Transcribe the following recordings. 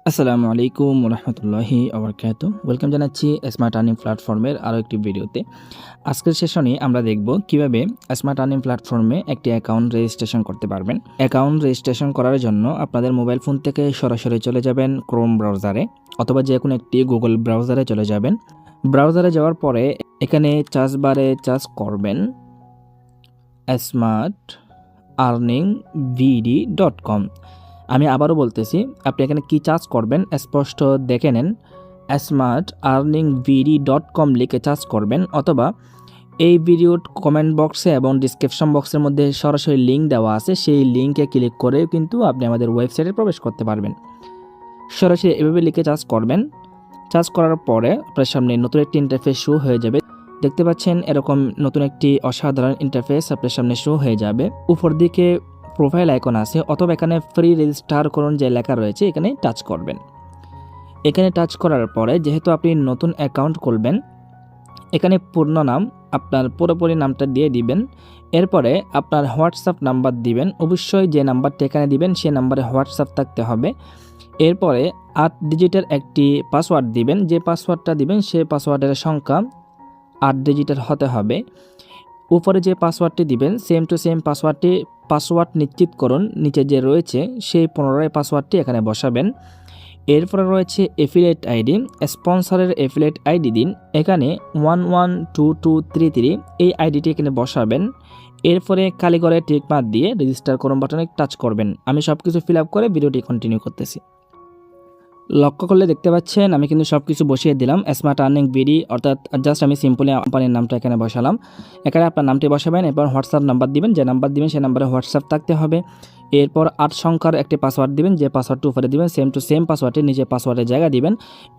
আসসালামু আলাইকুম রহমতুল্লাহি ওবরাকাতু। ওয়েলকাম জানাচ্ছি স্মার্ট আর্নিং প্ল্যাটফর্মের আরও একটি ভিডিওতে। আজকের সেশনে আমরা দেখব কিভাবে স্মার্ট আর্নিং প্ল্যাটফর্মে একটি অ্যাকাউন্ট রেজিস্ট্রেশন করতে পারবেন। অ্যাকাউন্ট রেজিস্ট্রেশন করার জন্য আপনাদের মোবাইল ফোন থেকে সরাসরি চলে যাবেন ক্রোম ব্রাউজারে অথবা যে কোনো একটি গুগল ব্রাউজারে চলে যাবেন। ব্রাউজারে যাওয়ার পরে এখানে সার্চ বারে সার্চ করবেন smartearningvd.com। আমি আবারও বলতেছি, আপনি এখানে কি সার্চ করবেন স্পষ্ট দেখে নেন। smartearningvd.com লিখে সার্চ করবেন, অথবা এই ভিডিওর কমেন্ট বক্সে এবং ডিসক্রিপশন বক্সের মধ্যে সরাসরি লিঙ্ক দেওয়া আছে, সেই লিঙ্কে ক্লিক করেও কিন্তু আপনি আমাদের ওয়েবসাইটে প্রবেশ করতে পারবেন। সরাসরি এভাবে লিখে সার্চ করবেন। সার্চ করার পরে আপনার সামনে নতুন একটি ইন্টারফেস শো হয়ে যাবে। দেখতে পাচ্ছেন এরকম নতুন একটি অসাধারণ ইন্টারফেস আপনার সামনে শো হয়ে যাবে। উপর দিকে প্রোফাইল আইকন আছে, অথবা এখানে ফ্রি রেজিস্টার করুন যে লেখা রয়েছে এখানে টাচ করবেন। এখানে টাচ করার পরে যেহেতু আপনি নতুন অ্যাকাউন্ট খুলবেন, এখানে পূর্ণ নাম আপনার পুরোপুরি নামটা দিয়ে দিবেন। এরপরে আপনার হোয়াটসঅ্যাপ নাম্বার দিবেন। অবশ্যই যে নাম্বারটা এখানে দিবেন সে নাম্বারে হোয়াটসঅ্যাপ থাকতে হবে। এরপরে 8 ডিজিটের একটি পাসওয়ার্ড দিবেন। যে পাসওয়ার্ডটা দিবেন সে পাসওয়ার্ডের সংখ্যা 8 ডিজিটের হতে হবে। উপরে যে পাসওয়ার্ডটি দিবেন সেম টু সেম পাসওয়ার্ড নিশ্চিত করুন নিচে যে রয়েছে সেই পুনরায় পাসওয়ার্ডটি এখানে বসাবেন। এরপরে রয়েছে এফিলিয়েট আইডি, স্পন্সরের এফিলিয়েট আইডি দিন। এখানে 112233 এই আইডিটি এখানে বসাবেন। এরপরে খালি করে টিক মার্ক দিয়ে রেজিস্টার করুন বাটনে টাচ করবেন। আমি সব কিছু ফিল আপ করে ভিডিওটি কন্টিনিউ করতেছি। লক্ষ্য করলে দেখতে পাচ্ছেন আমি কিন্তু সব কিছু বসিয়ে দিলাম স্মার্ট আর্নিং ভিডি, অর্থাৎ জাস্ট আমি সিম্পলি কোম্পানির নামটা এখানে বসালাম। এখানে আপনার নামটি বসাবেন, এরপর হোয়াটসঅ্যাপ নাম্বার দিবেন। যে নাম্বার দিবেন সেই নাম্বারে হোয়াটসঅ্যাপ থাকতে হবে। এরপর 8 সংখ্যার একটি পাসওয়ার্ড দিবেন। যে পাসওয়ার্ডটি উপরে দিবেন সেম টু সেম পাসওয়ার্ডটি নিচে পাসওয়ার্ডের জায়গা দিবেন।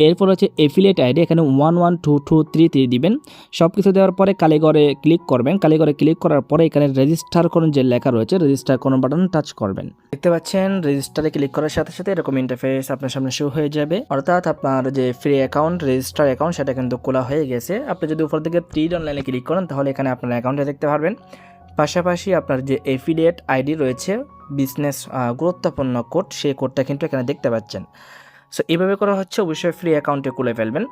এরপর হচ্ছে এফিলিয়েট আইডি, এখানে 112233 দিবেন। সব কিছু দেওয়ার পরে কালীঘরে ক্লিক করবেন। কালীঘরে ক্লিক করার পরে এখানে রেজিস্টার করুন যে লেখা রয়েছে রেজিস্টার করুন বাটন টাচ করবেন। দেখতে পাচ্ছেন রেজিস্টারে ক্লিক করার সাথে সাথে এরকম ইন্টারফেস আপনার সামনে শো হয়ে যাবে, অর্থাৎ আপনার যে ফ্রি অ্যাকাউন্ট রেজিস্টার অ্যাকাউন্ট সেটা কিন্তু খোলা হয়ে গেছে। আপনি যদি উপর থেকে ট্রিড অনলাইনে ক্লিক করেন তাহলে এখানে আপনার অ্যাকাউন্টে দেখতে পারবেন। পাশাপাশি আপনার যে এফিলিয়েট আইডি রয়েছে বিজনেস গুরুত্বপূর্ণ কোড, সেই কোডটা কিন্তু এখানে দেখতে পাচ্ছেন। সো এইভাবে করা হচ্ছে, অবশ্যই ফ্রি অ্যাকাউন্টে খুলে ফেলবেন।